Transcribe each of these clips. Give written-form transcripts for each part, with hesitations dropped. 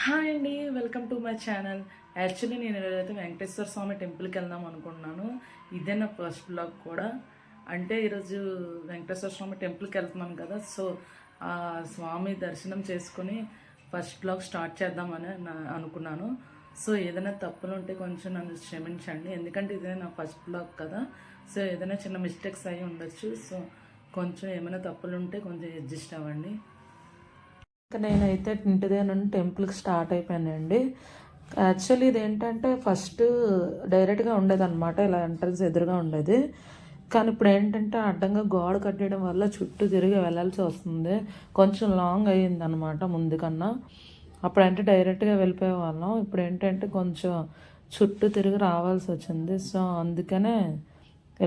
Hi అండి, welcome to my channel. Actually నేను ఈరోజైతే వెంకటేశ్వర స్వామి టెంపుల్కి వెళ్దాం అనుకుంటున్నాను. ఇదే నా ఫస్ట్ బ్లాగ్ కూడా. అంటే ఈరోజు వెంకటేశ్వర స్వామి టెంపుల్కి వెళ్తున్నాను కదా, సో ఆ స్వామి దర్శనం చేసుకుని ఫస్ట్ బ్లాగ్ స్టార్ట్ చేద్దామని అనుకున్నాను. సో ఏదైనా తప్పులు ఉంటే కొంచెం నన్ను క్షమించండి, ఎందుకంటే ఇదే నా ఫస్ట్ బ్లాగ్ కదా. సో ఏదైనా చిన్న మిస్టేక్స్ అయ్యి ఉండొచ్చు. సో కొంచెం ఏమైనా తప్పులు ఉంటే కొంచెం అడ్జస్ట్ అవ్వండి. ఇంకా నేనైతే ఇంటి దగ్గర నుండి టెంపుల్కి స్టార్ట్ అయిపోయానండి. యాక్చువల్లీ ఇది ఏంటంటే ఫస్ట్ డైరెక్ట్గా ఉండేదన్నమాట, ఇలా ఎంట్రన్స్ ఎదురుగా ఉండేది. కానీ ఇప్పుడు ఏంటంటే అడ్డంగా గోడ కట్టడం వల్ల చుట్టూ తిరిగి వెళ్ళాల్సి వస్తుంది. కొంచెం లాంగ్ అయ్యింది అనమాట ముందు కన్నా. అప్పుడంటే డైరెక్ట్గా వెళ్ళిపోయే వాళ్ళం, ఇప్పుడు ఏంటంటే కొంచెం చుట్టూ తిరిగి రావాల్సి వచ్చింది. సో అందుకనే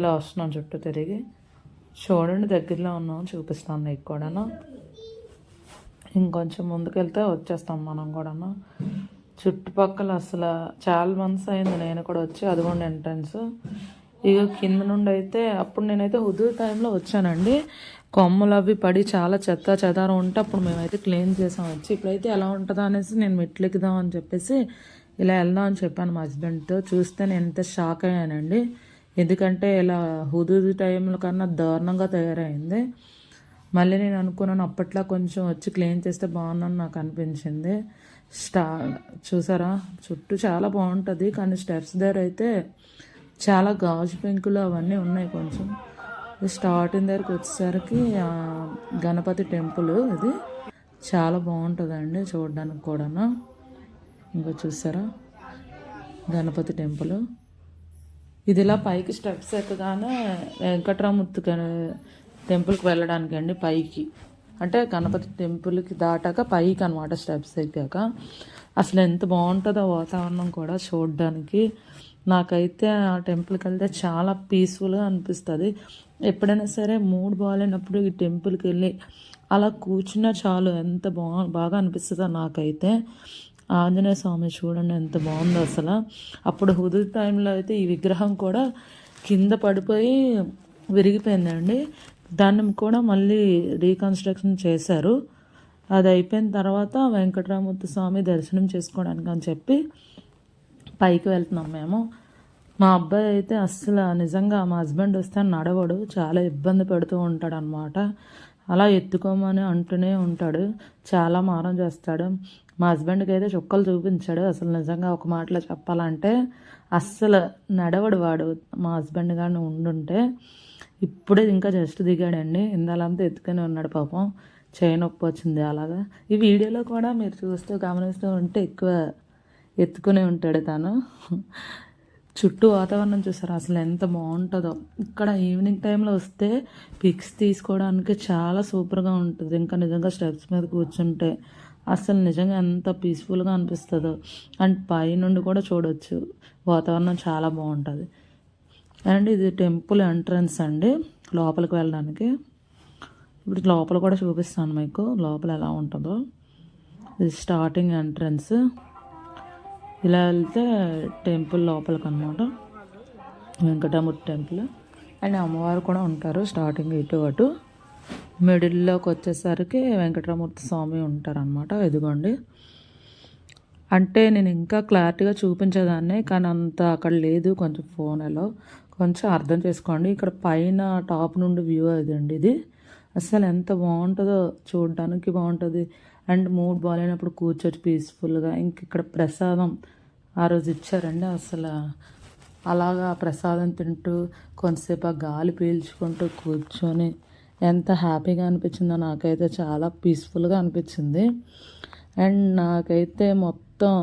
ఇలా వస్తున్నాం చుట్టూ తిరిగి. చూడండి, దగ్గరలో ఉన్నాం, చూపిస్తాను నీకు కూడాను. ఇంకొంచెం ముందుకెళ్తే వచ్చేస్తాం మనం కూడా. చుట్టుపక్కల అసలు చాలా మంత్స్ అయింది నేను కూడా వచ్చి. అదిగోండి ఎంట్రన్స్. ఇక కింద నుండి అయితే అప్పుడు నేనైతే హుదూర్ టైంలో వచ్చానండి. కొమ్మలు అవి పడి చాలా చెత్త చెదారం ఉంటే అప్పుడు మేమైతే క్లీన్ చేసాం వచ్చి. ఇప్పుడైతే ఎలా ఉంటుందో అనేసి నేను మెట్లు ఎక్కుదాం అని చెప్పేసి ఇలా వెళ్దాం అని చెప్పాను మా హస్బెండ్తో. చూస్తే నేను ఎంత షాక్ అయ్యానండి, ఎందుకంటే ఇలా హుదూర్ టైంలో కన్నా దారుణంగా తయారైంది. మళ్ళీ నేను అనుకున్నాను అప్పట్లో కొంచెం వచ్చి క్లీన్ చేస్తే బాగుందని నాకు అనిపించింది. చూసారా, చుట్టూ చాలా బాగుంటుంది, కానీ స్టెప్స్ దగ్గర అయితే చాలా గాజు పెంకులు అవన్నీ ఉన్నాయి. కొంచెం స్టార్టింగ్ దగ్గరికి వచ్చేసరికి గణపతి టెంపుల్ ఇది చాలా బాగుంటుందండి చూడడానికి కూడా. ఇంకా చూసారా గణపతి టెంపుల్. ఇది ఇలా పైకి స్టెప్స్ ఎక్కగానే వెంకటరామూర్తి టెంపుల్కి వెళ్ళడానికి అండి, పైకి అంటే గణపతి టెంపుల్కి దాటాక పైకి అనమాట స్టెప్స్ ఎక్కాక. అసలు ఎంత బాగుంటుందో వాతావరణం కూడా చూడడానికి. నాకైతే ఆ టెంపుల్కి వెళ్తే చాలా పీస్ఫుల్గా అనిపిస్తుంది. ఎప్పుడైనా సరే మూడ్ బాగాలేనప్పుడు ఈ టెంపుల్కి వెళ్ళి అలా కూర్చున్నా చాలు, ఎంత బాగా అనిపిస్తుందో నాకైతే. ఆంజనేయ స్వామి చూడండి ఎంత బాగుందో అసలు. అప్పుడు హుదూర్ టైంలో అయితే ఈ విగ్రహం కూడా కింద పడిపోయి విరిగిపోయిందండి. దాన్ని కూడా మళ్ళీ రీకన్స్ట్రక్షన్ చేశారు. అది అయిపోయిన తర్వాత వెంకటరామూర్తి స్వామి దర్శనం చేసుకోవడానికి అని చెప్పి పైకి వెళ్తున్నాం మేము. మా అబ్బాయి అయితే అస్సలు నిజంగా మా హస్బెండ్ వస్తే నడవడు, చాలా ఇబ్బంది పెడుతూ ఉంటాడు అనమాట. అలా ఎత్తుకోమని అంటూనే ఉంటాడు, చాలా మారం చేస్తాడు. మా హస్బెండ్కి అయితే చుక్కలు చూపించాడు. అసలు నిజంగా ఒక మాటలో చెప్పాలంటే అస్సలు నడవడు వాడు. మా హస్బెండ్ కానీ ఉండుంటే ఇప్పుడే ఇంకా జస్ట్ దిగాడండి, ఇందాలంతా ఎత్తుకొని ఉన్నాడు పాపం, చేయి నొప్పి వచ్చింది అలాగా. ఈ వీడియోలో కూడా మీరు చూస్తూ గమనిస్తూ ఉంటే ఎక్కువ ఎత్తుకునే ఉంటాడు తను. చుట్టూ వాతావరణం చూసారు అసలు ఎంత బాగుంటుందో. ఇక్కడ ఈవినింగ్ టైంలో వస్తే పిక్స్ తీసుకోవడానికి చాలా సూపర్గా ఉంటుంది. ఇంకా నిజంగా స్టెప్స్ మీద కూర్చుంటే అసలు నిజంగా ఎంత పీస్ఫుల్గా అనిపిస్తుందో. అండ్ పై నుండి కూడా చూడవచ్చు, వాతావరణం చాలా బాగుంటుంది. అండ్ ఇది టెంపుల్ ఎంట్రన్స్ అండి లోపలికి వెళ్ళడానికి. ఇప్పుడు లోపల కూడా చూపిస్తాను మీకు లోపల ఎలా ఉంటుందో. ఇది స్టార్టింగ్ ఎంట్రన్స్. ఇలా వెళ్తే టెంపుల్ లోపలికి అనమాట, వెంకటరామూర్తి టెంపుల్. అండ్ అమ్మవారు కూడా ఉంటారు స్టార్టింగ్ ఇటు అటు. మిడిల్లోకి వచ్చేసరికి వెంకటరామూర్తి స్వామి ఉంటారనమాట. ఇదిగోండి, అంటే నేను ఇంకా క్లారిటీగా చూపించేదాన్ని కానీ అంత అక్కడ లేదు, కొంచెం ఫోన్లో కొంచెం అర్థం చేసుకోండి. ఇక్కడ పైన టాప్ నుండి వ్యూ అదండి ఇది. అసలు ఎంత బాగుంటుందో చూడడానికి, బాగుంటుంది. అండ్ మూడ్ బాగాలేనప్పుడు కూర్చోచ్చు పీస్ఫుల్గా. ఇంక ఇక్కడ ప్రసాదం ఆ రోజు ఇచ్చారండి, అసలు అలాగా ప్రసాదం తింటూ కొంతసేపు ఆ గాలి పీల్చుకుంటూ కూర్చొని ఎంత హ్యాపీగా అనిపించిందో నాకైతే. చాలా పీస్ఫుల్గా అనిపించింది. అండ్ నాకైతే మొత్తం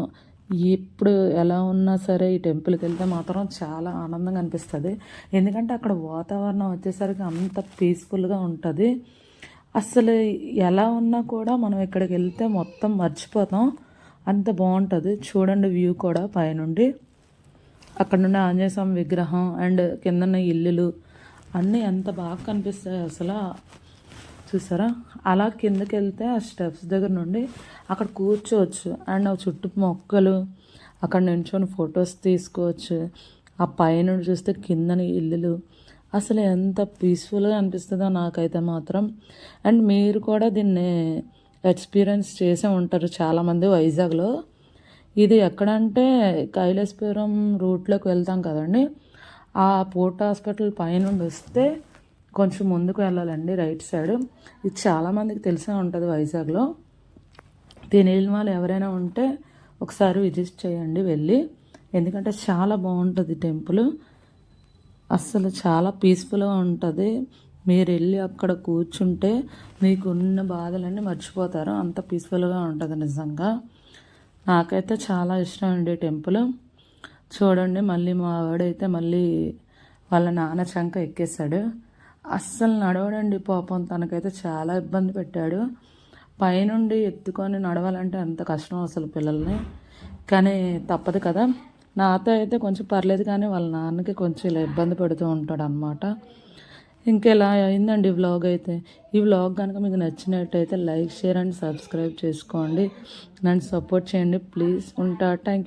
ఇప్పుడు ఎలా ఉన్నా సరే ఈ టెంపుల్కి వెళ్తే మాత్రం చాలా ఆనందంగా అనిపిస్తుంది, ఎందుకంటే అక్కడ వాతావరణం వచ్చేసరికి అంత పీస్ఫుల్గా ఉంటుంది. అసలు ఎలా ఉన్నా కూడా మనం ఇక్కడికి వెళ్తే మొత్తం మర్చిపోతాం, అంత బాగుంటుంది. చూడండి వ్యూ కూడా పైనుండి, అక్కడ నుండి ఆంజనేయ స్వామి విగ్రహం అండ్ కిందన్న ఇల్లులు అన్నీ ఎంత బాగా కనిపిస్తాయి అసలు. చూసారా, అలా కిందకి వెళ్తే ఆ స్టెప్స్ దగ్గర నుండి అక్కడ కూర్చోవచ్చు. అండ్ ఆ చుట్టూ మొక్కలు, అక్కడ నించొని ఫొటోస్ తీసుకోవచ్చు. ఆ పైన చూస్తే కిందని ఇల్లులు, అసలు ఎంత పీస్ఫుల్గా అనిపిస్తుందో నాకైతే మాత్రం. అండ్ మీరు కూడా దీన్ని ఎక్స్పీరియన్స్ చేసే ఉంటారు చాలామంది వైజాగ్లో. ఇది ఎక్కడంటే కైలాసపురం రూట్లోకి వెళ్తాం కదండి, ఆ పోర్ట్ హాస్పిటల్ పైనుండి వస్తే కొంచెం ముందుకు వెళ్ళాలండి రైట్ సైడ్. ఇది చాలామందికి తెలిసే ఉంటుంది వైజాగ్లో. తెలియని వాళ్ళు ఎవరైనా ఉంటే ఒకసారి విజిట్ చేయండి వెళ్ళి, ఎందుకంటే చాలా బాగుంటుంది టెంపుల్. అస్సలు చాలా పీస్ఫుల్గా ఉంటుంది. మీరు వెళ్ళి అక్కడ కూర్చుంటే మీకు ఉన్న బాధలన్నీ మర్చిపోతారు, అంత పీస్ఫుల్గా ఉంటుంది నిజంగా. నాకైతే చాలా ఇష్టం అండి టెంపుల్. చూడండి మళ్ళీ మా వాడైతే మళ్ళీ వాళ్ళ నాన్న చంక ఎక్కేశాడు. అస్సలు నడవడండి పాపం, తనకైతే చాలా ఇబ్బంది పెట్టాడు. పైనుండి ఎత్తుకొని నడవాలంటే అంత కష్టం అసలు పిల్లల్ని, కానీ తప్పదు కదా. నాతో అయితే కొంచెం పర్లేదు, కానీ వాళ్ళ నాన్నకి కొంచెం ఇలా ఇబ్బంది పెడుతూ ఉంటాడు అనమాట. ఇంకెలా అయిందండి వ్లాగ్ అయితే. ఈ వ్లాగ్ కనుక మీకు నచ్చినట్టయితే లైక్, షేర్ అండ్ సబ్స్క్రైబ్ చేసుకోండి. నన్ను సపోర్ట్ చేయండి ప్లీజ్. ఉంటా. Thank you.